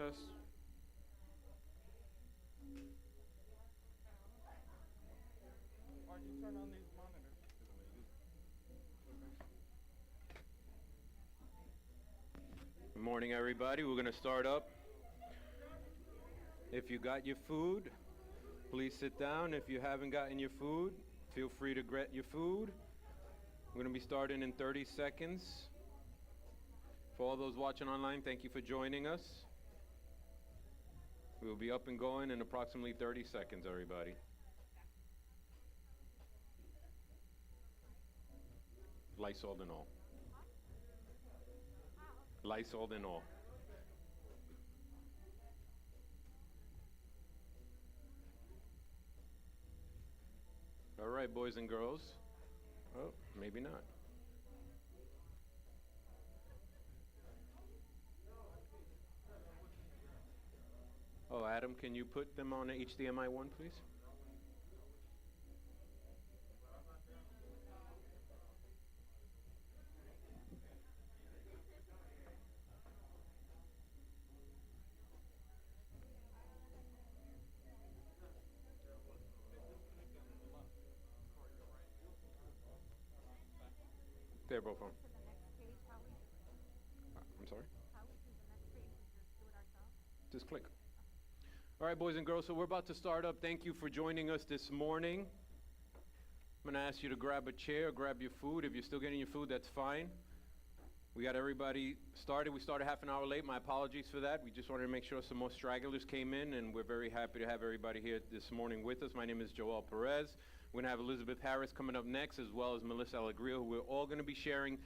test. Why'd you turn on these monitors? Good morning, everybody. We're going to start up. If you got your food, please sit down. If you haven't gotten your food, feel free to get your food. We're going to be starting in 30 seconds. For all those watching online, thank you for joining us. We will be up and going in approximately 30 seconds, everybody. Lysol and all. Lysol and all. All right, boys and girls. Oh, maybe not. Oh, Adam, can you put them on HDMI 1, please? They're both on. I'm sorry? Just click. All right, boys and girls, so we're about to start up. Thank you for joining us this morning. I'm going to ask you to grab a chair, grab your food. If you're still getting your food, that's fine. We got everybody started. We started half an hour late. My apologies for that. We just wanted to make sure some more stragglers came in, and we're very happy to have everybody here this morning with us. My name is Joel Perez. We're going to have Elizabeth Harris coming up next, as well as Melissa Alegria, who we're all going to be sharing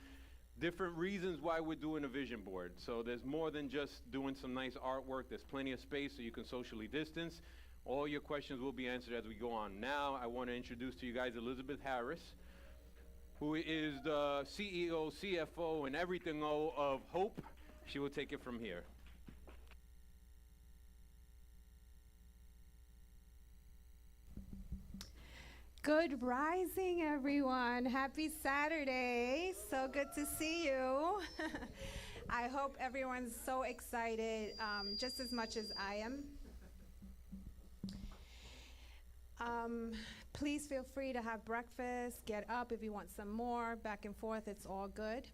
different reasons why we're doing a vision board. So there's more than just doing some nice artwork. There's plenty of space so you can socially distance. All your questions will be answered as we go on. Now I want to introduce to you guys Elizabeth Harris, who is the CEO, CFO, and everything of Hope. She will take it from here. Good rising, everyone. Happy Saturday. So good to see you. I hope everyone's so excited, just as much as I am. Please feel free to have breakfast, get up if you want some more, back and forth, it's all good.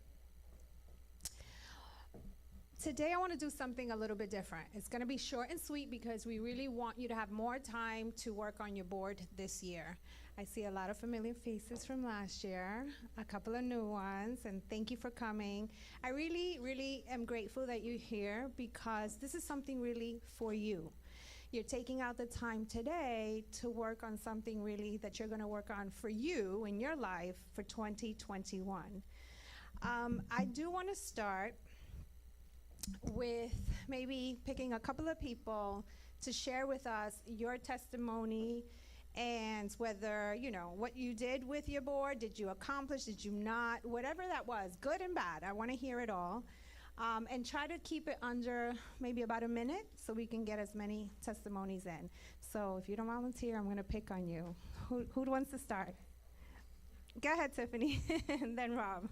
Today I want to do something a little bit different. It's going to be short and sweet because we really want you to have more time to work on your board this year. I see a lot of familiar faces from last year, a couple of new ones, and thank you for coming. I really, really am grateful that you're here because this is something really for you. You're taking out the time today to work on something really that you're going to work on for you in your life for 2021. I do want to start with maybe picking a couple of people to share with us your testimony and whether, what you did with your board, did you accomplish, did you not, whatever that was, good and bad. I want to hear it all. And try to keep it under maybe about a minute so we can get as many testimonies in. So if you don't volunteer, I'm going to pick on you. Who wants to start? Go ahead, Tiffany, and then Rob.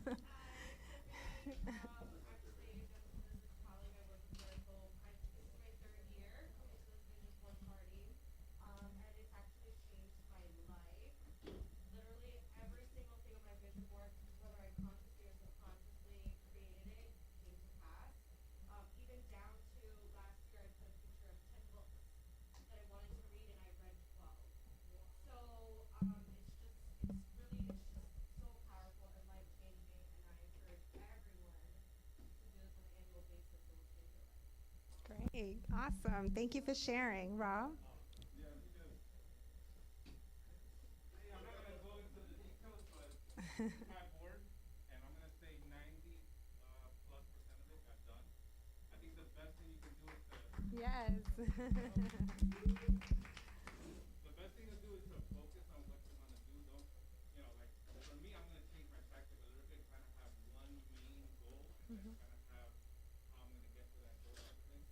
Great. Awesome. Thank you for sharing, Rob. Yeah, because I'm not going to go into the details, but this is my board, and I'm going to say 90+% of it got done. I think the best thing you can do is to Yes. the best thing to do is to focus on what you want to do. Don't, for me, I'm going to change my tactic a little bit, kind of have one main goal, and then kind of have how I'm going to get to that goal and everything.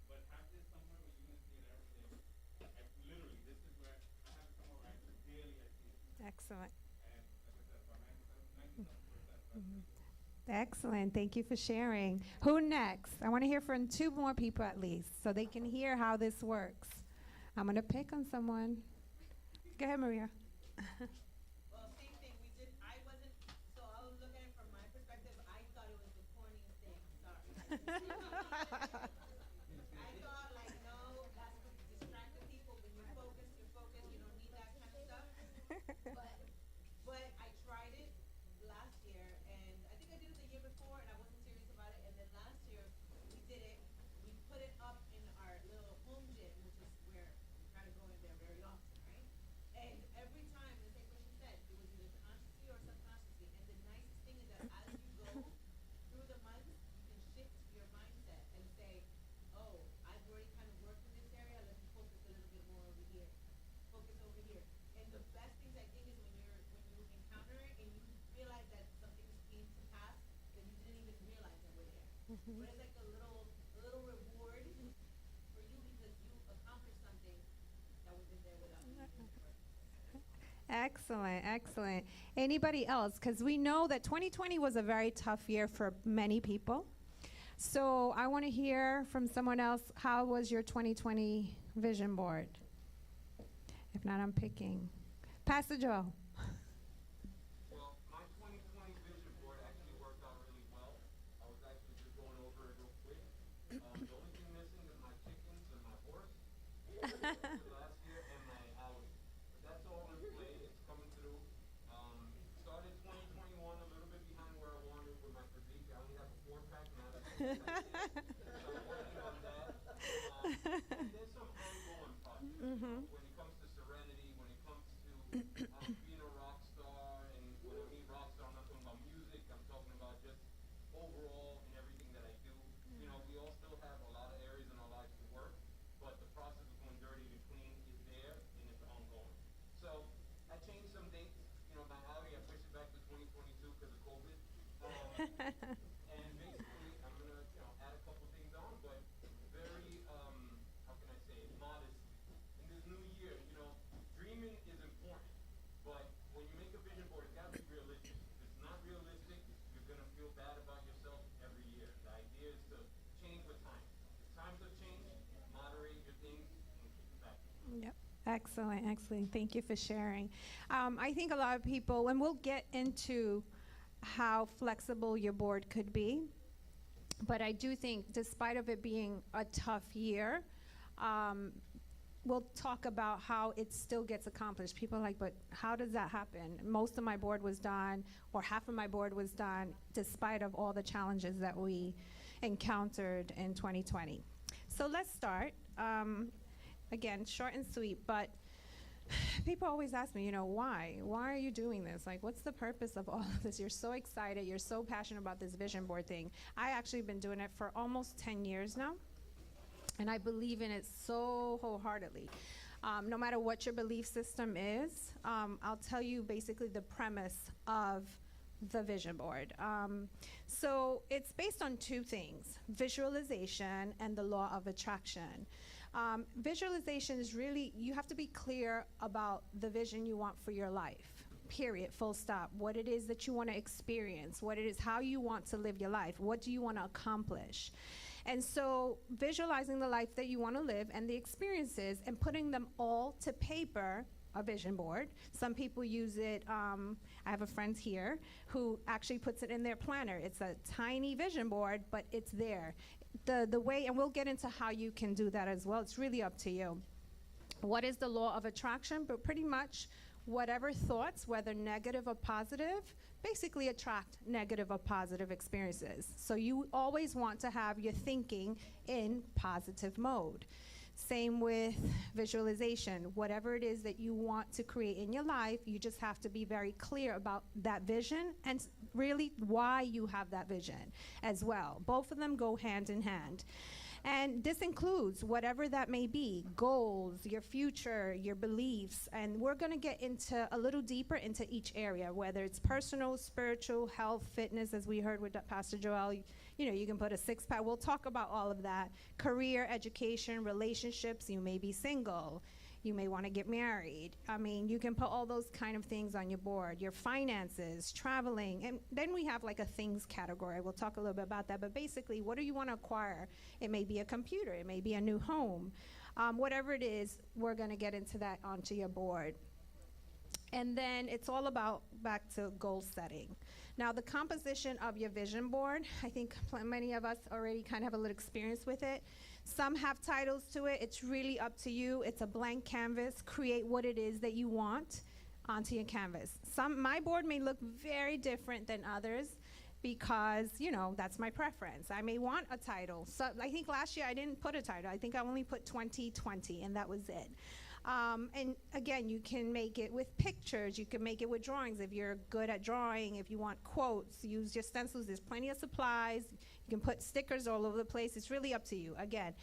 But have this somewhere where you're going to see it every day. Like, literally, this is where I have it somewhere where daily I see it. Excellent. And like I said, about 90%, that's pretty good. Excellent. Thank you for sharing. Who next? I want to hear from 2 more people at least so they can hear how this works. I'm going to pick on someone. Go ahead, Maria. Well, same thing. I wasn't, so I was looking at it from my perspective. I thought it was the corniest thing. Sorry. I thought, like, no, that's what distracted people. When you focus, you're focused. You don't need that kind of stuff. But I tried it last year, and I think I did it the year before, and I wasn't serious about it. And then last year, we did it. We put it up in our little home gym, which is where we kind of go in there very often, right? And every time, the same way she said, it was either consciously or subconsciously. And the nicest thing is that as you go through the months, you can shift your mindset and say, oh, I've already kind of worked in this area. Let me focus a little bit more over here. Focus over here. And the best things I think is when you encounter it and you realize that something came to pass that you didn't even realize that were there. But it's like a little reward for you because you accomplished something that was in there without you even working. Excellent, excellent. Anybody else? Because we know that 2020 was a very tough year for many people. So I want to hear from someone else. How was your 2020 vision board? If not, I'm picking. Pastor Joel. Well, my 2020 vision board actually worked out really well. I was actually just going over it real quick. The only thing missing is my chickens and my horse last year and my owl. But that's all in play. It's coming through. Started 2021 a little bit behind where I wanted with my physique. I only have a 4-pack now. So I'm working on that. And there's some ongoing projects. When it comes to serenity, when it comes to being a rock star, and when I mean rock star, I'm not talking about music, I'm talking about just overall in everything that I do. You know, we all still have a lot of areas in our lives to work, but the process of going dirty to clean is there, and it's ongoing. So I changed some dates. You know, my outing, I pushed it back to 2022 because of COVID. And basically, I'm going to, add a couple things on, but very, how can I say it, modest. In this new year, dreaming is important, but when you make a vision board, it's got to be realistic. If it's not realistic, you're going to feel bad about yourself every year. The idea is to change with time. If times have changed, moderate your things and keep it back. Yep. Excellent, excellent. Thank you for sharing. I think a lot of people, and we'll get into how flexible your board could be, but I do think despite of it being a tough year, we'll talk about how it still gets accomplished. People are like, but how does that happen? Most of my board was done, or half of my board was done, despite of all the challenges that we encountered in 2020. So let's start. Again, short and sweet, but people always ask me, why? Why are you doing this? Like, what's the purpose of all of this? You're so excited. You're so passionate about this vision board thing. I actually been doing it for almost 10 years now, and I believe in it so wholeheartedly. No matter what your belief system is, I'll tell you basically the premise of the vision board. So it's based on 2 things, visualization and the law of attraction. Visualization is really, you have to be clear about the vision you want for your life, period, full stop. What it is that you want to experience, what it is, how you want to live your life, what do you want to accomplish. And so visualizing the life that you want to live and the experiences and putting them all to paper, a vision board. Some people use it, I have a friend here who actually puts it in their planner. It's a tiny vision board, but it's there. The way, and we'll get into how you can do that as well. It's really up to you. What is the law of attraction? But pretty much whatever thoughts, whether negative or positive, basically attract negative or positive experiences. So you always want to have your thinking in positive mode. Same with visualization. Whatever it is that you want to create in your life, you just have to be very clear about that vision and really why you have that vision as well. Both of them go hand in hand. And this includes whatever that may be, goals, your future, your beliefs. And we're going to get into a little deeper into each area, whether it's personal, spiritual, health, fitness, as we heard with Pastor Joel. You can put a 6-pack. We'll talk about all of that. Career, education, relationships. You may be single. You may want to get married. I mean, you can put all those kind of things on your board. Your finances, traveling, and then we have like a things category. We'll talk a little bit about that, but basically, what do you want to acquire? It may be a computer, it may be a new home. Whatever it is, we're going to get into that onto your board. And then it's all about back to goal setting. Now, the composition of your vision board, I think many of us already kind of have a little experience with it. Some have titles to it. It's really up to you. It's a blank canvas. Create what it is that you want onto your canvas. My board may look very different than others because, that's my preference. I may want a title. So I think last year I didn't put a title. I think I only put 2020, and that was it. And again, you can make it with pictures. You can make it with drawings if you're good at drawing. If you want quotes, use your stencils. There's plenty of supplies. You can put stickers all over the place. It's really up to you. Again,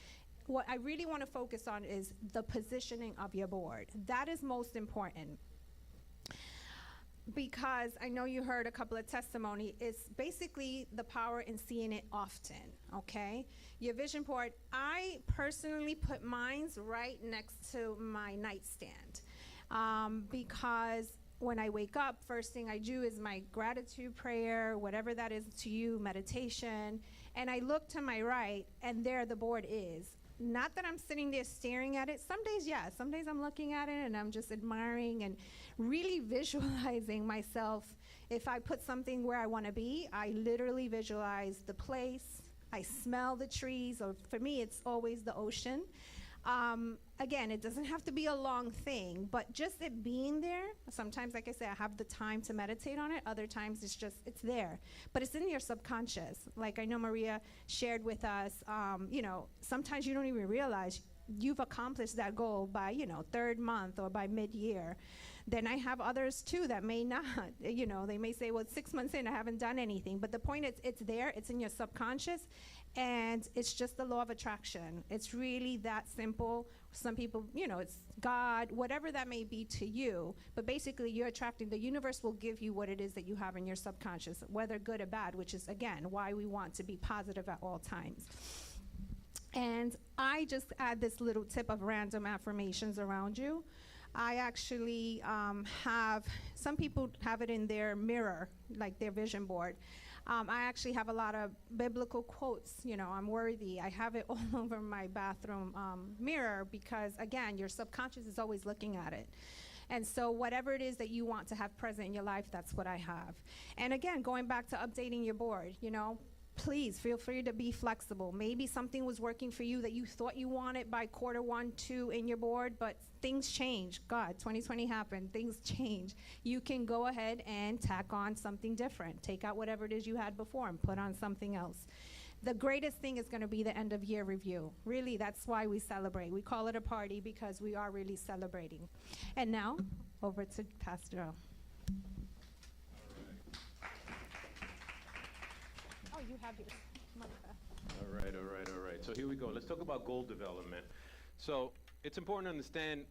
what I really want to focus on is the positioning of your board. That is most important. Because I know you heard a couple of testimony, it's basically the power in seeing it often, okay? Your vision board, I personally put mines right next to my nightstand because when I wake up, first thing I do is my gratitude prayer, whatever that is to you, meditation, and I look to my right, and there the board is. Not that I'm sitting there staring at it. Some days, yeah. Some days I'm looking at it and I'm just admiring and really visualizing myself. If I put something where I want to be, I literally visualize the place. I smell the trees, or for me, it's always the ocean. Again, it doesn't have to be a long thing, but just it being there. Sometimes, like I said, I have the time to meditate on it. Other times, it's there. But it's in your subconscious. Like I know Maria shared with us, sometimes you don't even realize you've accomplished that goal by, third month or by mid-year. Then I have others, too, that may not. They may say, well, 6 months in, I haven't done anything. But the point is, it's there. It's in your subconscious. And it's just the law of attraction. It's really that simple. Some people, it's God, whatever that may be to you. But basically, you're attracting. The universe will give you what it is that you have in your subconscious, whether good or bad, which is, again, why we want to be positive at all times. And I just add this little tip of random affirmations around you. I actually have, some people have it in their mirror, like their vision board. I actually have a lot of biblical quotes, I'm worthy. I have it all over my bathroom mirror because, again, your subconscious is always looking at it. And so whatever it is that you want to have present in your life, that's what I have. And again, going back to updating your board, please feel free to be flexible. Maybe something was working for you that you thought you wanted by quarter 1, 2 in your board, but things change. God, 2020 happened. Things change. You can go ahead and tack on something different. Take out whatever it is you had before and put on something else. The greatest thing is going to be the end of year review. Really, that's why we celebrate. We call it a party because we are really celebrating. And now, over to Pastor Earl. You have yours. All right. So here we go. Let's talk about goal development. So it's important to understand,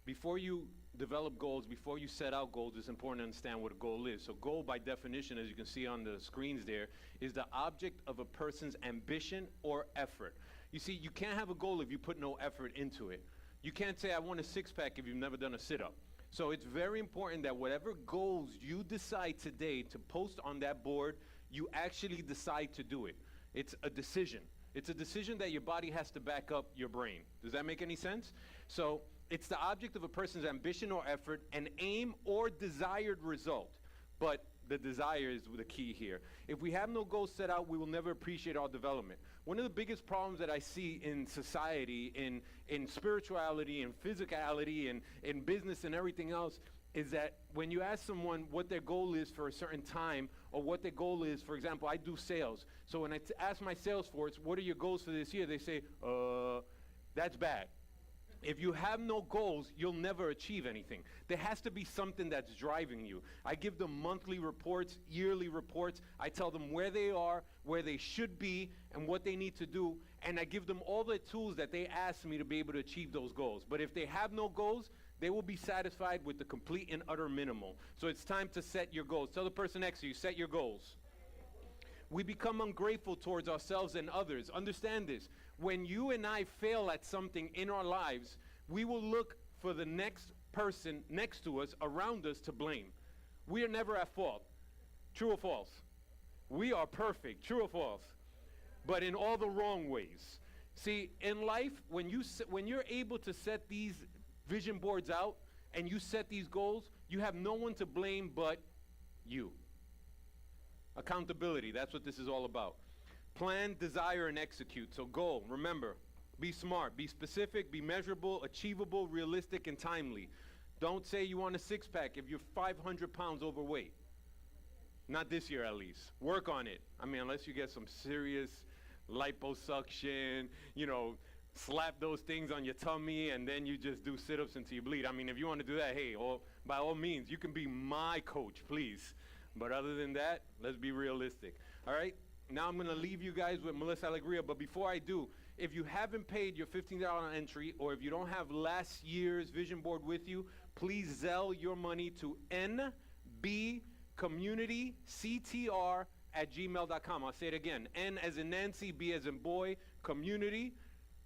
before you develop goals, before you set out goals, it's important to understand what a goal is. So goal, by definition, as you can see on the screens there, is the object of a person's ambition or effort. You see, you can't have a goal if you put no effort into it. You can't say, I want a six-pack if you've never done a sit-up. So it's very important that whatever goals you decide today to post on that board, you actually decide to do it. It's a decision. It's a decision that your body has to back up your brain. Does that make any sense? So it's the object of a person's ambition or effort, an aim or desired result. But the desire is the key here. If we have no goals set out, we will never appreciate our development. One of the biggest problems that I see in society, in spirituality, in physicality, in business and everything else, is that when you ask someone what their goal is for a certain time, or what their goal is, for example, I do sales. So when I ask my sales force, what are your goals for this year? They say, that's bad. If you have no goals, you'll never achieve anything. There has to be something that's driving you. I give them monthly reports, yearly reports. I tell them where they are, where they should be, and what they need to do. And I give them all the tools that they ask me to be able to achieve those goals. But if they have no goals, they will be satisfied with the complete and utter minimal. So it's time to set your goals. Tell the person next to you, set your goals. We become ungrateful towards ourselves and others. Understand this. When you and I fail at something in our lives, we will look for the next person next to us, around us, to blame. We are never at fault. True or false? We are perfect. True or false? But in all the wrong ways. See, in life, when you're able to set these vision boards out and you set these goals, you have no one to blame but you. Accountability, that's what this is all about. Plan, desire, and execute. So goal, remember, be smart, be specific, be measurable, achievable, realistic, and timely. Don't say you want a six-pack if you're 500 pounds overweight. Not this year, at least. Work on it. I mean, unless you get some serious liposuction, slap those things on your tummy, and then you just do sit-ups until you bleed. I mean, if you want to do that, hey, by all means, you can be my coach, please. But other than that, let's be realistic. All right? Now I'm going to leave you guys with Melissa Alegria. But before I do, if you haven't paid your $15 entry, or if you don't have last year's vision board with you, please Zelle your money to nbcommunityctr@gmail.com. I'll say it again. N as in Nancy, B as in boy, community,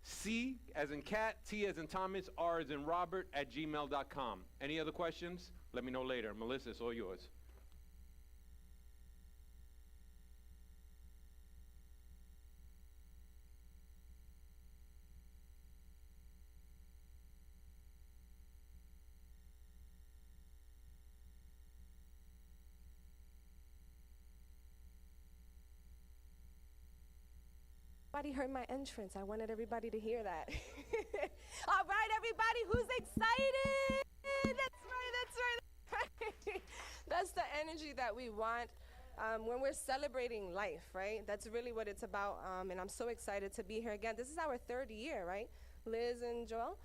C as in cat, T as in Thomas, R as in Robert, @gmail.com. Any other questions? Let me know later. Melissa, it's all yours. Everybody heard my entrance. I wanted everybody to hear that. All right, everybody, who's excited? That's right. That's the energy that we want when we're celebrating life, right? That's really what it's about, and I'm so excited to be here again. This is our third year, right, Liz and Joel?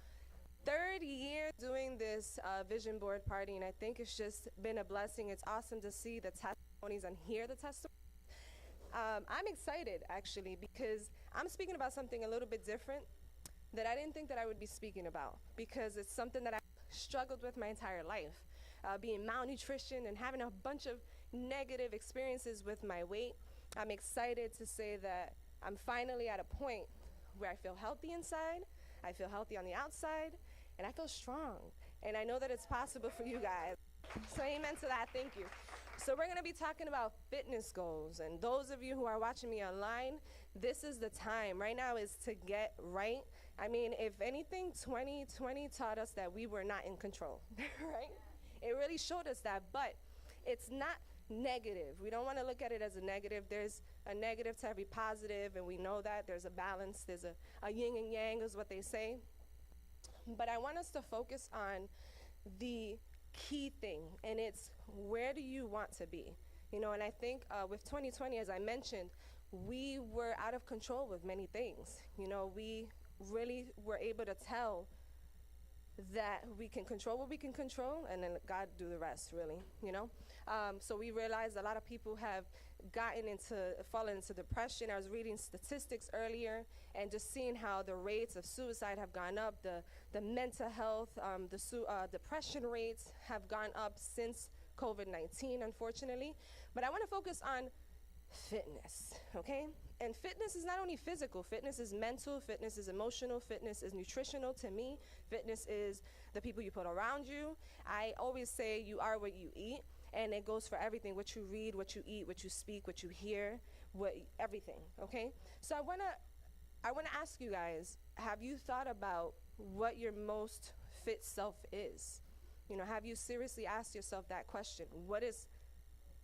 Third year doing this vision board party, and I think it's just been a blessing. It's awesome to see the testimonies and hear the testimonies. I'm excited, actually, because I'm speaking about something a little bit different that I didn't think that I would be speaking about, because it's something that I struggled with my entire life, being malnutrition and having a bunch of negative experiences with my weight. I'm excited to say that I'm finally at a point where I feel healthy inside, I feel healthy on the outside, and I feel strong. And I know that it's possible for you guys. So amen to that. Thank you. So we're going to be talking about fitness goals. And those of you who are watching me online, this is the time. Right now is to get right. I mean, if anything, 2020 taught us that we were not in control, right? It really showed us that, but it's not negative. We don't want to look at it as a negative. There's a negative to every positive, and we know that. There's a balance. There's a yin and yang is what they say. But I want us to focus on the key thing, and it's, where do you want to be? And I think with 2020, as I mentioned, we were out of control with many things. We really were able to tell that we can control what we can control, and then God do the rest, really, So we realized a lot of people have fallen into depression. I was reading statistics earlier and just seeing how the rates of suicide have gone up, the mental health, depression rates have gone up since COVID-19, unfortunately. But I want to focus on fitness, okay? And fitness is not only physical. Fitness is mental. Fitness is emotional. Fitness is nutritional to me. Fitness is the people you put around you. I always say you are what you eat, and it goes for everything: what you read, what you eat, what you speak, what you hear, everything, okay? So I want to ask you guys, have you thought about what your most fit self is? Have you seriously asked yourself that question? What is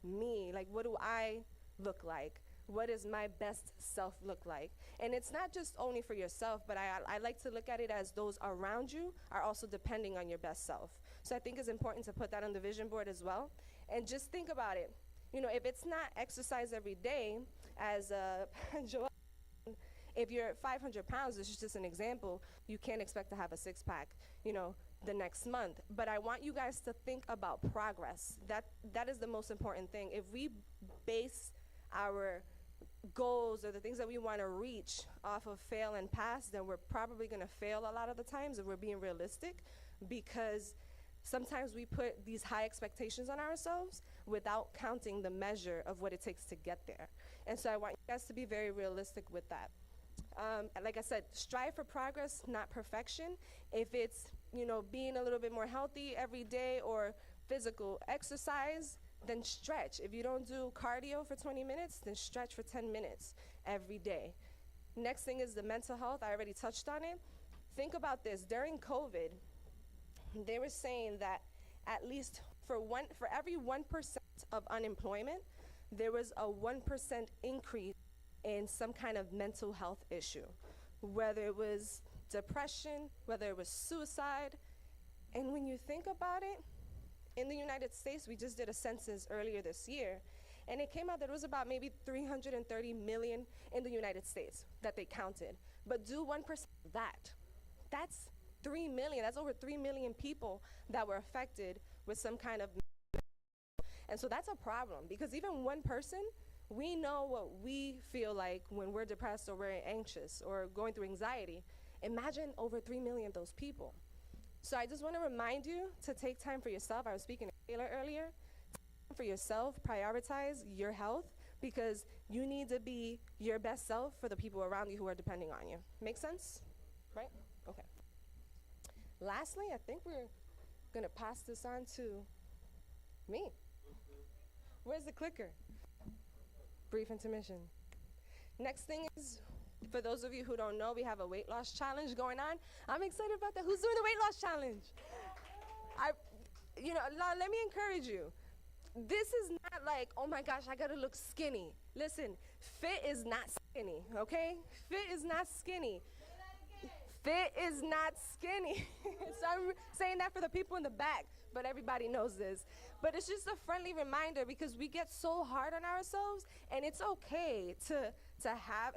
me? Like, what do I look like? What does my best self look like? And it's not just only for yourself, but I like to look at it as those around you are also depending on your best self. So I think it's important to put that on the vision board as well. And just think about it. If it's not exercise every day, as Joel, if you're 500 pounds, this is just an example, you can't expect to have a six-pack, the next month. But I want you guys to think about progress. That is the most important thing. If we base our goals or the things that we want to reach off of fail and pass, then we're probably going to fail a lot of the times if we're being realistic, because sometimes we put these high expectations on ourselves without counting the measure of what it takes to get there. And so I want you guys to be very realistic with that. Like I said, strive for progress, not perfection. If it's, being a little bit more healthy every day or physical exercise, then stretch. If you don't do cardio for 20 minutes, then stretch for 10 minutes every day. Next thing is the mental health. I already touched on it. Think about this. During COVID, they were saying that at least for every 1% of unemployment, there was a 1% increase in some kind of mental health issue, whether it was depression, whether it was suicide. And when you think about it, in the United States, we just did a census earlier this year, and it came out that it was about maybe 330 million in the United States that they counted. But do 1% of that. That's 3 million. That's over 3 million people that were affected with some kind of. And so that's a problem, because even one person, we know what we feel like when we're depressed or we're anxious or going through anxiety. Imagine over 3 million of those people. So I just want to remind you to take time for yourself. I was speaking to Taylor earlier. Time for yourself, prioritize your health, because you need to be your best self for the people around you who are depending on you. Make sense? Right? Okay. Lastly, I think we're going to pass this on to me. Where's the clicker? Brief intermission. Next thing is, for those of you who don't know, we have a weight loss challenge going on. I'm excited about that. Who's doing the weight loss challenge? Let me encourage you. This is not like, oh my gosh, I gotta look skinny. Listen, fit is not skinny, okay? Fit is not skinny. Fit is not skinny. So I'm saying that for the people in the back, but everybody knows this. But it's just a friendly reminder, because we get so hard on ourselves, and it's okay to have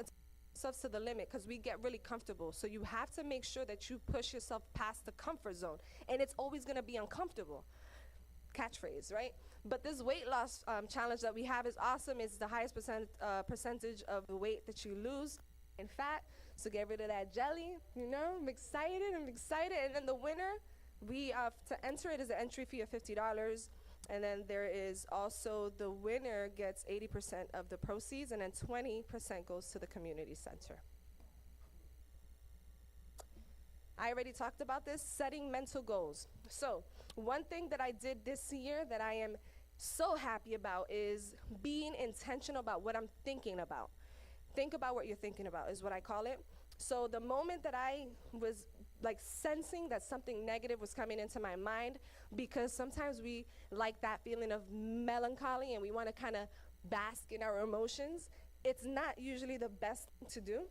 ourselves to the limit, because we get really comfortable. So you have to make sure that you push yourself past the comfort zone, and it's always going to be uncomfortable. Catchphrase, right? But this weight loss challenge that we have is awesome. It's the highest percentage of the weight that you lose in fat. So get rid of that jelly. I'm excited. And then the winner, to enter it is an entry fee of $50. And then there is also, the winner gets 80% of the proceeds, and then 20% goes to the community center. I already talked about this, setting mental goals. So one thing that I did this year that I am so happy about is being intentional about what I'm thinking about. Think about what you're thinking about is what I call it. So the moment that I was sensing that something negative was coming into my mind, because sometimes we like that feeling of melancholy and we want to kind of bask in our emotions, it's not usually the best thing to do.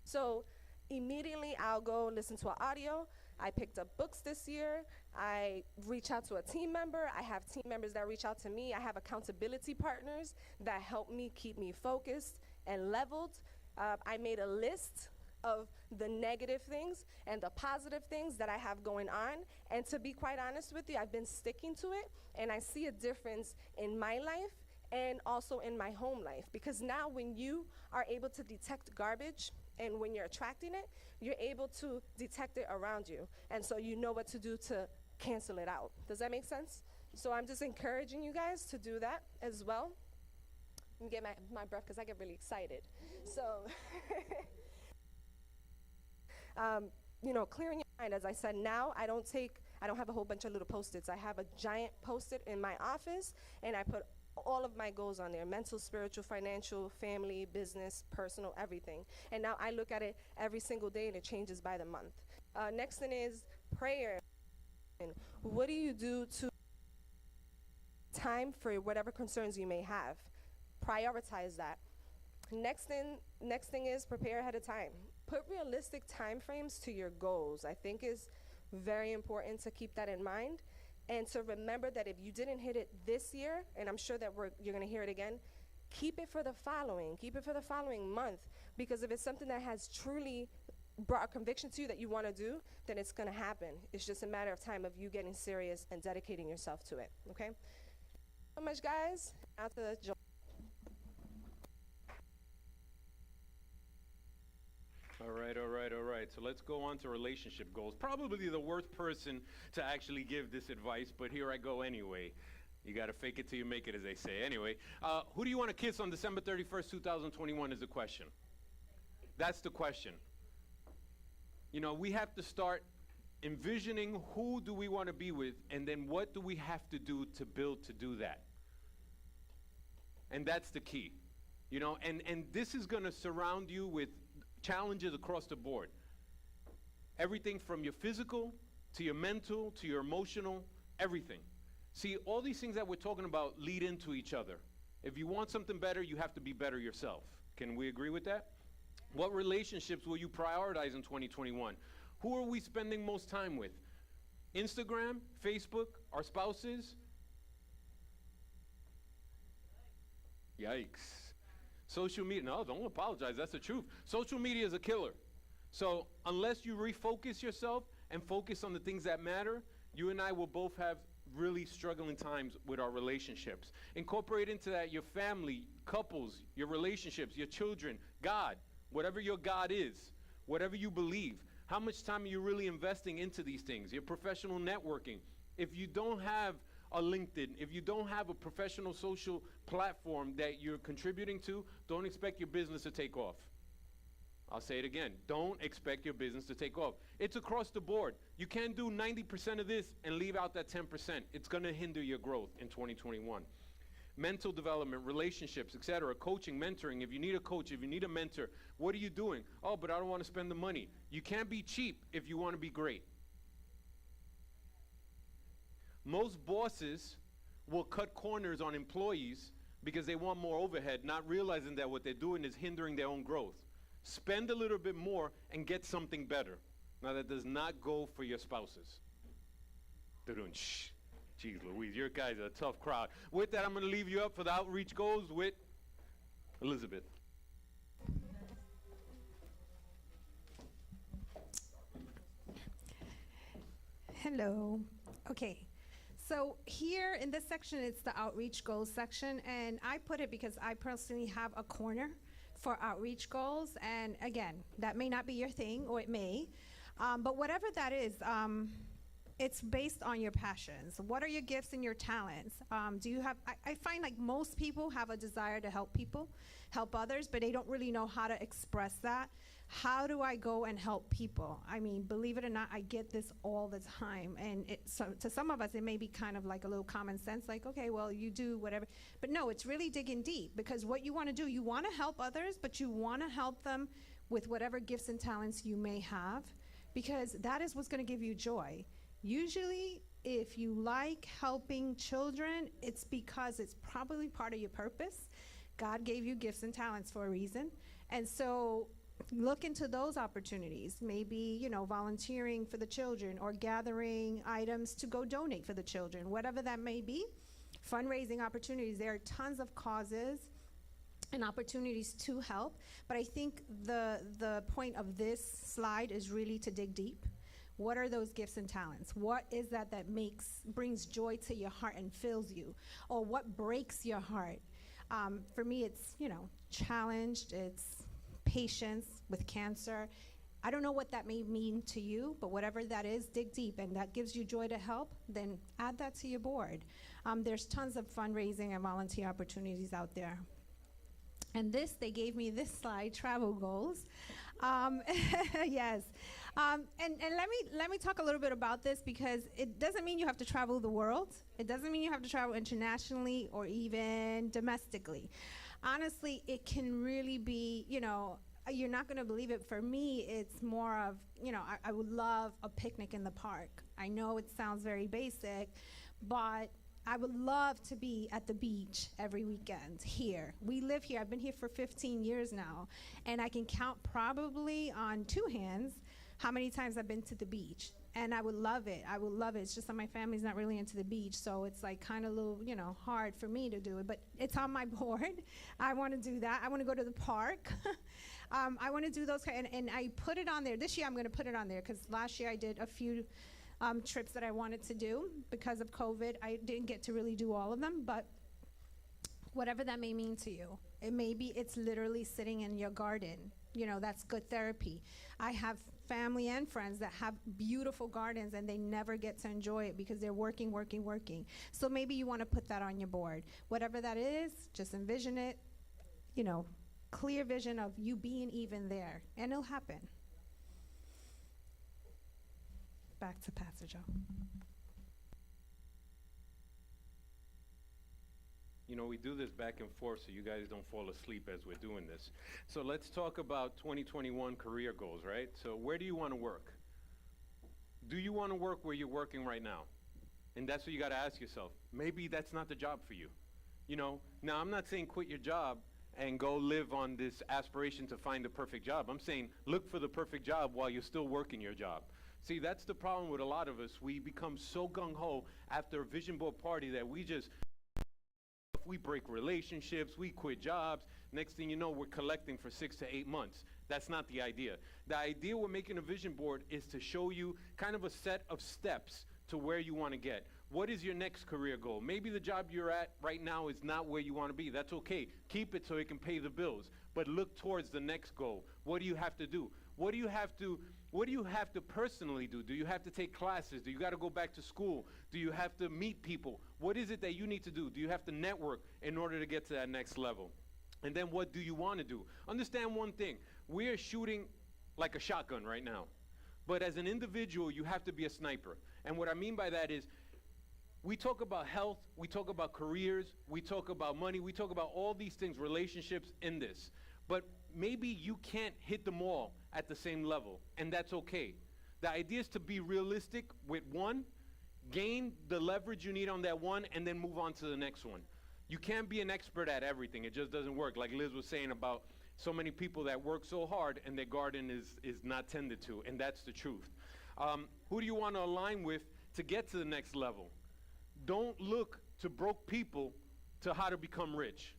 So immediately I'll go listen to an audio. I picked up books this year. I reach out to a team member. I have team members that reach out to me. I have accountability partners that help me keep me focused and leveled. I made a list of the negative things and the positive things that I have going on. And to be quite honest with you, I've been sticking to it, and I see a difference in my life and also in my home life. Because now when you are able to detect garbage, and when you're attracting it, you're able to detect it around you. And so you know what to do to cancel it out. Does that make sense? So I'm just encouraging you guys to do that as well. Let me get my breath, because I get really excited. So, clearing your mind, as I said, now I don't have a whole bunch of little Post-its. I have a giant Post-it in my office, and I put all of my goals on there: mental, spiritual, financial, family, business, personal, everything. And now I look at it every single day, and it changes by the month. Next thing is prayer. And what do you do to time for whatever concerns you may have? Prioritize that. Next thing is prepare ahead of time. Put realistic time frames to your goals. I think is very important to keep that in mind, and to remember that if you didn't hit it this year, and I'm sure that you're going to hear it again, keep it for the following month, because if it's something that has truly brought a conviction to you that you want to do, then it's going to happen. It's just a matter of time of you getting serious and dedicating yourself to it. Okay? So much, guys. Out to Joel. All right. So let's go on to relationship goals. Probably the worst person to actually give this advice, but here I go anyway. You got to fake it till you make it, as they say. Anyway, who do you want to kiss on December 31st, 2021 is the question. That's the question. You know, we have to start envisioning who do we want to be with, and then what do we have to do to build to do that. And that's the key. You know, and this is going to surround you with challenges across the board. Everything from your physical to your mental to your emotional, everything. See, all these things that we're talking about lead into each other. If you want something better, you have to be better yourself. Can we agree with that? What relationships will you prioritize in 2021? Who are we spending most time with? Instagram, Facebook, our spouses? Yikes. Social media, no, don't apologize, that's the truth. Social media is a killer. So unless you refocus yourself and focus on the things that matter, you and I will both have really struggling times with our relationships. Incorporate into that your family, couples, your relationships, your children, God, whatever your God is, whatever you believe. How much time are you really investing into these things? Your professional networking. If you don't have a LinkedIn, if you don't have a professional social platform that you're contributing to, don't expect your business to take off. I'll say it again. Don't expect your business to take off. It's across the board. You can't do 90% of this and leave out that 10%. It's going to hinder your growth in 2021. Mental development, relationships, etc., coaching, mentoring. If you need a coach, if you need a mentor, what are you doing? Oh, but I don't want to spend the money. You can't be cheap if you want to be great. Most bosses will cut corners on employees because they want more overhead, not realizing that what they're doing is hindering their own growth. Spend a little bit more and get something better. Now, that does not go for your spouses. Shh. Jeez Louise, your guys are a tough crowd. With that, I'm going to leave you up for the outreach goals with Elizabeth. Hello. Okay. So here in this section, it's the outreach goals section, and I put it because I personally have a corner for outreach goals, and again, that may not be your thing, or it may, but whatever that is, it's based on your passions. What are your gifts and your talents? Do you have, I find like most people have a desire to help people, help others, but they don't really know how to express that. How do I go and help people? I mean, believe it or not, I get this all the time. And so to some of us, it may be kind of like a little common sense, like, okay, well, you do whatever. But no, it's really digging deep, because what you want to do, you want to help others, but you want to help them with whatever gifts and talents you may have, because that is what's going to give you joy. Usually, if you like helping children, it's because it's probably part of your purpose. God gave you gifts and talents for a reason. And so look into those opportunities, maybe, you know, volunteering for the children or gathering items to go donate for the children, whatever that may be. Fundraising opportunities, there are tons of causes and opportunities to help, but I think the point of this slide is really to dig deep. What are those gifts and talents? What is that brings joy to your heart and fills you? Or what breaks your heart? For me, it's, you know, challenged, it's patience with cancer. I don't know what that may mean to you, but whatever that is, dig deep, and that gives you joy to help, then add that to your board. There's tons of fundraising and volunteer opportunities out there. And they gave me this slide, travel goals. Yes. And let me talk a little bit about this, because it doesn't mean you have to travel the world. It doesn't mean you have to travel internationally or even domestically. Honestly, it can really be, you know, you're not going to believe it. For me, it's more of, you know, I would love a picnic in the park. I know it sounds very basic, but I would love to be at the beach every weekend here. We live here. I've been here for 15 years now, and I can count probably on two hands how many times I've been to the beach. And I would love it. I would love it. It's just that my family's not really into the beach, so it's like kind of a little, you know, hard for me to do it. But it's on my board. I want to do that. I want to go to the park. I want to do those and I put it on there. This year I'm going to put it on there, because last year I did a few trips that I wanted to do. Because of COVID, I didn't get to really do all of them, but whatever that may mean to you. It's literally sitting in your garden. You know, that's good therapy. I have family and friends that have beautiful gardens, and they never get to enjoy it because they're working. So maybe you want to put that on your board. Whatever that is, just envision it, you know, clear vision of you being even there, and it'll happen. Back to Pastor Joe. You know, we do this back and forth so you guys don't fall asleep as we're doing this. So let's talk about 2021 career goals, right? So where do you want to work? Do you want to work where you're working right now? And that's what you got to ask yourself. Maybe that's not the job for you. You know, now I'm not saying quit your job and go live on this aspiration to find the perfect job. I'm saying look for the perfect job while you're still working your job. See, that's the problem with a lot of us. We become so gung-ho after a vision board party that we break relationships, we quit jobs. Next thing you know, we're collecting for 6 to 8 months. That's not the idea. The idea with making a vision board is to show you kind of a set of steps to where you want to get. What is your next career goal? Maybe the job you're at right now is not where you want to be. That's okay. Keep it so it can pay the bills. But look towards the next goal. What do you have to do? What do you have to personally do? Do you have to take classes? Do you got to go back to school? Do you have to meet people? What is it that you need to do? Do you have to network in order to get to that next level? And then what do you want to do? Understand one thing. We are shooting like a shotgun right now. But as an individual, you have to be a sniper. And what I mean by that is, we talk about health, we talk about careers, we talk about money, we talk about all these things, relationships in this. But maybe you can't hit them all at the same level, and that's okay. The idea is to be realistic with one, gain the leverage you need on that one, and then move on to the next one. You can't be an expert at everything. It just doesn't work. Like Liz was saying about so many people that work so hard and their garden is not tended to, and that's the truth. Who do you want to align with to get to the next level? Don't look to broke people to how to become rich.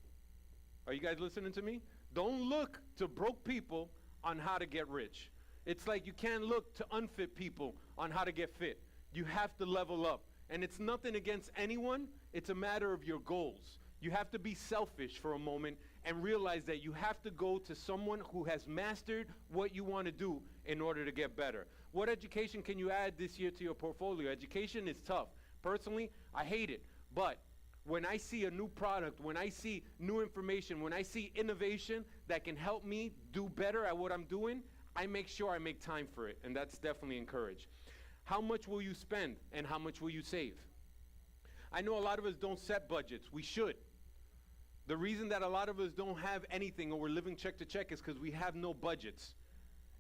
Are you guys listening to me? Don't look to broke people on how to get rich. It's like you can't look to unfit people on how to get fit. You have to level up. And it's nothing against anyone. It's a matter of your goals. You have to be selfish for a moment and realize that you have to go to someone who has mastered what you want to do in order to get better. What education can you add this year to your portfolio? Education is tough. Personally, I hate it. But when I see a new product, when I see new information, when I see innovation that can help me do better at what I'm doing, I make sure I make time for it, and that's definitely encouraged. How much will you spend and how much will you save? I know a lot of us don't set budgets. We should. The reason that a lot of us don't have anything or we're living check to check is because we have no budgets.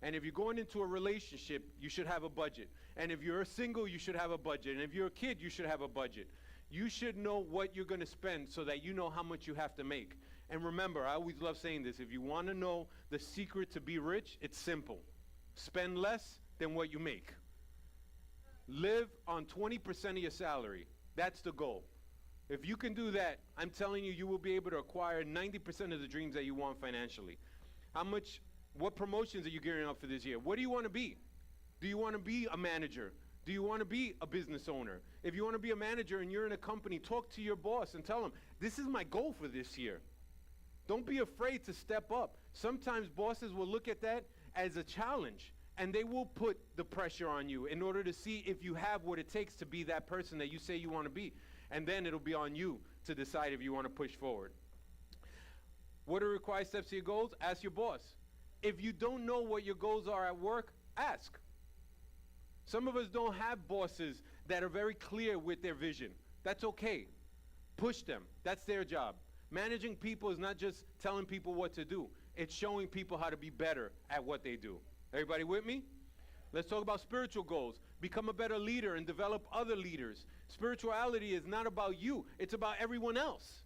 And if you're going into a relationship, you should have a budget. And if you're single, you should have a budget. And if you're a kid, you should have a budget. You should know what you're going to spend so that you know how much you have to make. And remember, I always love saying this, if you want to know the secret to be rich, it's simple. Spend less than what you make. Live on 20% of your salary. That's the goal. If you can do that, I'm telling you, you will be able to acquire 90% of the dreams that you want financially. What promotions are you gearing up for this year? What do you want to be? Do you want to be a manager? Do you want to be a business owner? If you want to be a manager and you're in a company, talk to your boss and tell him, this is my goal for this year. Don't be afraid to step up. Sometimes bosses will look at that as a challenge, and they will put the pressure on you in order to see if you have what it takes to be that person that you say you want to be. And then it'll be on you to decide if you want to push forward. What are required steps to your goals? Ask your boss. If you don't know what your goals are at work, ask. Some of us don't have bosses that are very clear with their vision. That's okay. Push them. That's their job. Managing people is not just telling people what to do. It's showing people how to be better at what they do. Everybody with me? Let's talk about spiritual goals. Become a better leader and develop other leaders. Spirituality is not about you. It's about everyone else.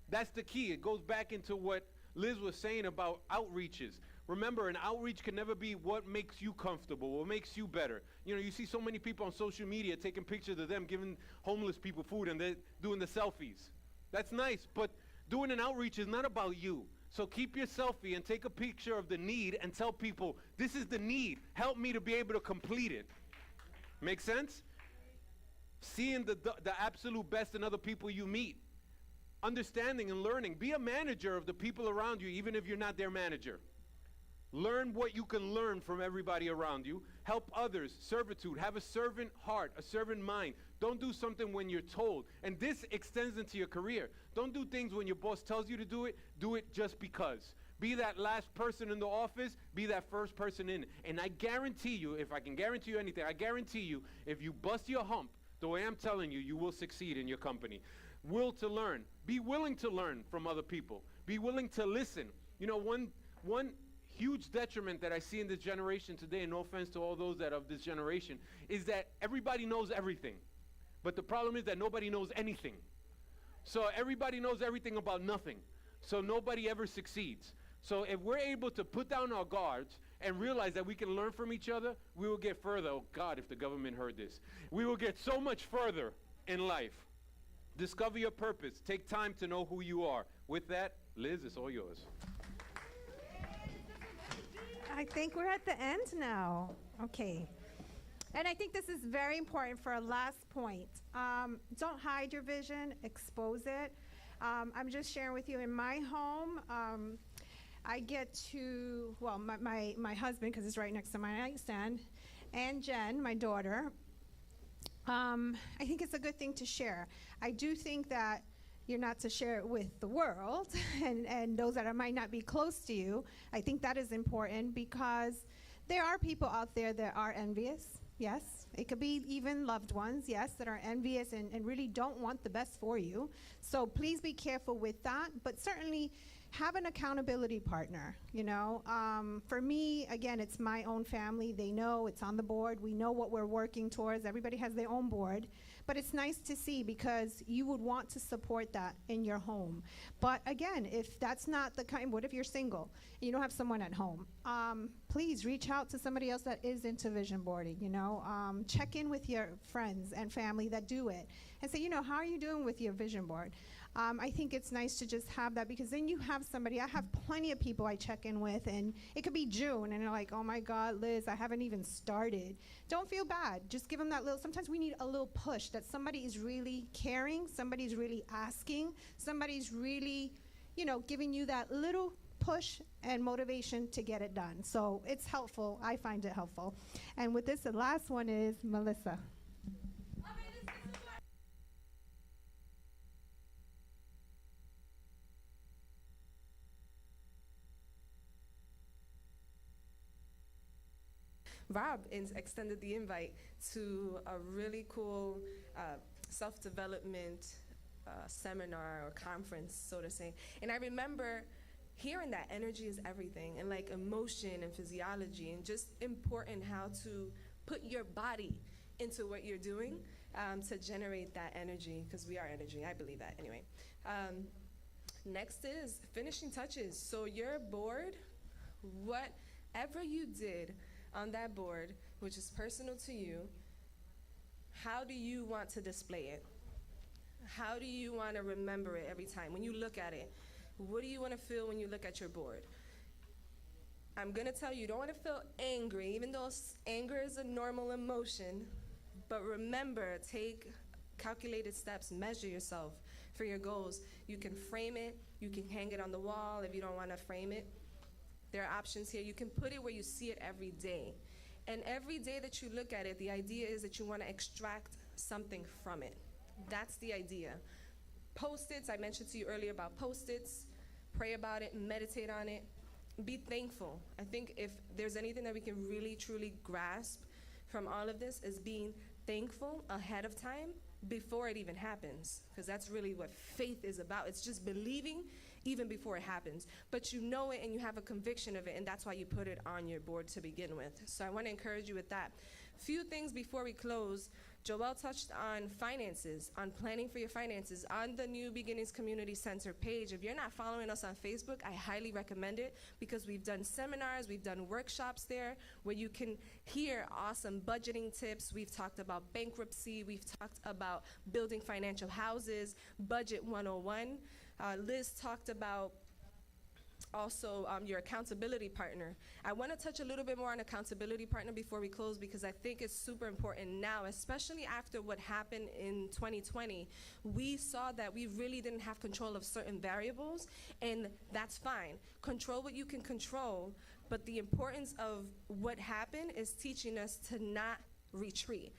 That's the key. It goes back into what Liz was saying about outreaches. Remember, an outreach can never be what makes you comfortable, what makes you better. You know, you see so many people on social media taking pictures of them giving homeless people food and they're doing the selfies. That's nice, but doing an outreach is not about you. So keep your selfie and take a picture of the need and tell people, this is the need. Help me to be able to complete it. Make sense? Seeing the absolute best in other people you meet. Understanding and learning. Be a manager of the people around you, even if you're not their manager. Learn what you can learn from everybody around you. Help others. Servitude. Have a servant heart, a servant mind. Don't do something when you're told. And this extends into your career. Don't do things when your boss tells you to do it. Do it just because. Be that last person in the office, be that first person in. And I guarantee you, if I can guarantee you anything, I guarantee you, if you bust your hump the way I'm telling you, you will succeed in your company. Will to learn. Be willing to learn from other people. Be willing to listen. You know, one huge detriment that I see in this generation today, and no offense to all those that are of this generation, is that everybody knows everything. But the problem is that nobody knows anything. So everybody knows everything about nothing. So nobody ever succeeds. So if we're able to put down our guards and realize that we can learn from each other, we will get further. Oh God, if the government heard this. We will get so much further in life. Discover your purpose. Take time to know who you are. With that, Liz, it's all yours. I think we're at the end now. Okay. And I think this is very important for our last point. Don't hide your vision, expose it. I'm just sharing with you in my home, I get to, well, my husband, because it's right next to my nightstand, and Jen, my daughter, I think it's a good thing to share. I do think that you're not to share it with the world and those that might not be close to you. I think that is important because there are people out there that are envious. Yes, it could be even loved ones, yes, that are envious and really don't want the best for you. So please be careful with that, but certainly have an accountability partner, you know. For me, again, it's my own family. They know it's on the board. We know what we're working towards. Everybody has their own board. But it's nice to see because you would want to support that in your home. But again, if that's not the kind, what if you're single? You don't have someone at home. Please reach out to somebody else that is into vision boarding, you know. Check in with your friends and family that do it and say, you know, how are you doing with your vision board? I think it's nice to just have that because then you have somebody. I have plenty of people I check in with, and it could be June, and they're like, oh my God, Liz, I haven't even started. Don't feel bad. Just give them that little, sometimes we need a little push that somebody is really caring, somebody's really asking, somebody's really, you know, giving you that little push and motivation to get it done. So it's helpful. I find it helpful. And with this, the last one is Melissa. Rob extended the invite to a really cool self-development seminar or conference, so to say. And I remember hearing that energy is everything, and like emotion and physiology, and just important how to put your body into what you're doing to generate that energy, because we are energy. I believe that anyway. Next is finishing touches. So your board, whatever you did on that board, which is personal to you, how do you want to display it? How do you want to remember it every time? When you look at it, what do you want to feel when you look at your board? I'm going to tell you, you don't want to feel angry, even though anger is a normal emotion, but remember, take calculated steps, measure yourself for your goals. You can frame it, you can hang it on the wall if you don't want to frame it. There are options here. You can put it where you see it every day. And every day that you look at it, the idea is that you want to extract something from it. That's the idea. Post-its, I mentioned to you earlier about post-its. Pray about it, meditate on it. Be thankful. I think if there's anything that we can really, truly grasp from all of this is being thankful ahead of time before it even happens. Because that's really what faith is about. It's just believing even before it happens. But you know it and you have a conviction of it, and that's why you put it on your board to begin with. So I want to encourage you with that. Few things before we close. Joelle touched on finances, on planning for your finances. On the New Beginnings Community Center page, if you're not following us on Facebook, I highly recommend it because we've done seminars, we've done workshops there where you can hear awesome budgeting tips. We've talked about bankruptcy, we've talked about building financial houses, Budget 101. Liz talked about also your accountability partner. I want to touch a little bit more on accountability partner before we close because I think it's super important now, especially after what happened in 2020. We saw that we really didn't have control of certain variables, and that's fine. Control what you can control, but the importance of what happened is teaching us to not retreat.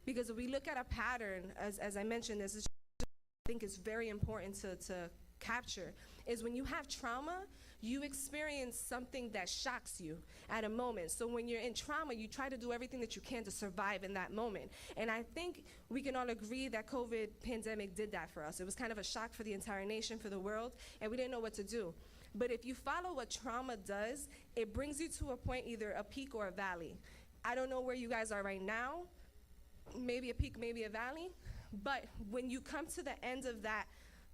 Because if we look at a pattern, as I mentioned, this is I think it's very important to capture is when you have trauma, you experience something that shocks you at a moment. So when you're in trauma, you try to do everything that you can to survive in that moment. And I think we can all agree that COVID pandemic did that for us. It was kind of a shock for the entire nation, for the world, and we didn't know what to do. But if you follow what trauma does, it brings you to a point, either a peak or a valley. I don't know where you guys are right now, maybe a peak, maybe a valley, but when you come to the end of that,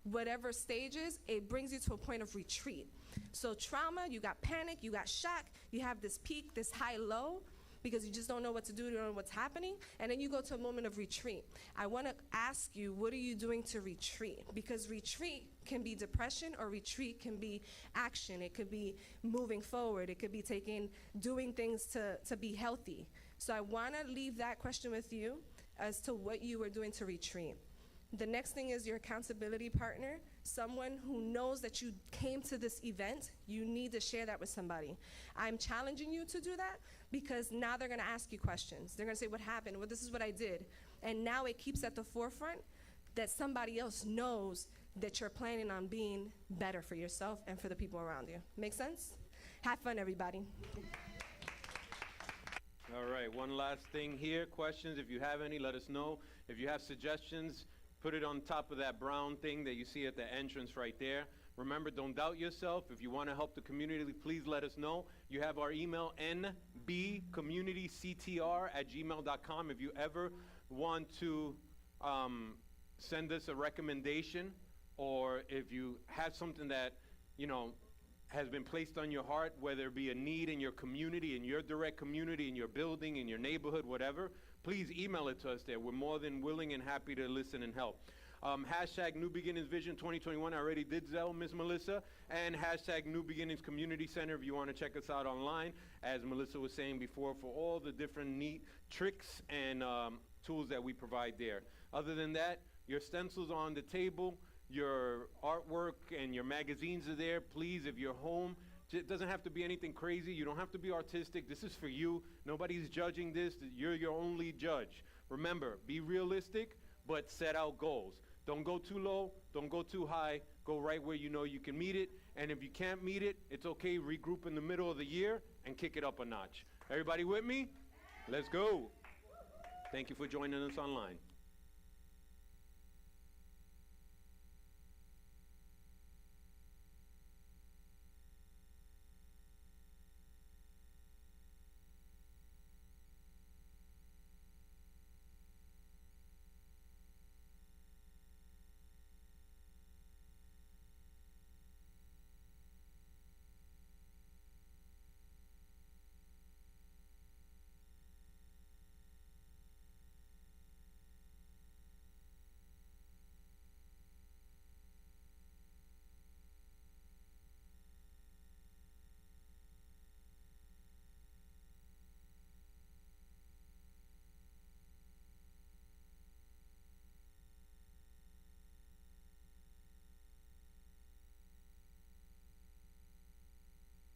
whatever stages, it brings you to a point of retreat. So trauma, you got panic, you got shock, you have this peak, this high low, because you just don't know what to do, you don't know what's happening, and then you go to a moment of retreat. I want to ask you, what are you doing to retreat? Because retreat can be depression, or retreat can be action. It could be moving forward. It could be doing things to be healthy. So I want to leave that question with you as to what you are doing to retreat. The next thing is your accountability partner, someone who knows that you came to this event. You need to share that with somebody. I'm challenging you to do that because now they're going to ask you questions. They're going to say, what happened? Well, this is what I did. And now it keeps at the forefront that somebody else knows that you're planning on being better for yourself and for the people around you. Make sense? Have fun, everybody. All right, one last thing here. Questions, if you have any, let us know. If you have suggestions, put it on top of that brown thing that you see at the entrance right there. Remember, don't doubt yourself. If you want to help the community, please let us know. You have our email, nbcommunityctr@gmail.com. If you ever want to send us a recommendation, or if you have something that, has been placed on your heart, whether it be a need in your community, in your direct community, in your building, in your neighborhood, whatever, please email it to us there. We're more than willing and happy to listen and help. Hashtag New Beginnings Vision 2021. I already did Zell, Ms. Melissa. And hashtag New Beginnings Community Center if you want to check us out online, as Melissa was saying before, for all the different neat tricks and tools that we provide there. Other than that, your stencils are on the table. Your artwork and your magazines are there. Please, if you're home, it doesn't have to be anything crazy. You don't have to be artistic. This is for you. Nobody's judging this. You're your only judge. Remember, be realistic, but set out goals. Don't go too low. Don't go too high. Go right where you know you can meet it. And if you can't meet it, it's okay. Regroup in the middle of the year and kick it up a notch. Everybody with me? Let's go. Thank you for joining us online.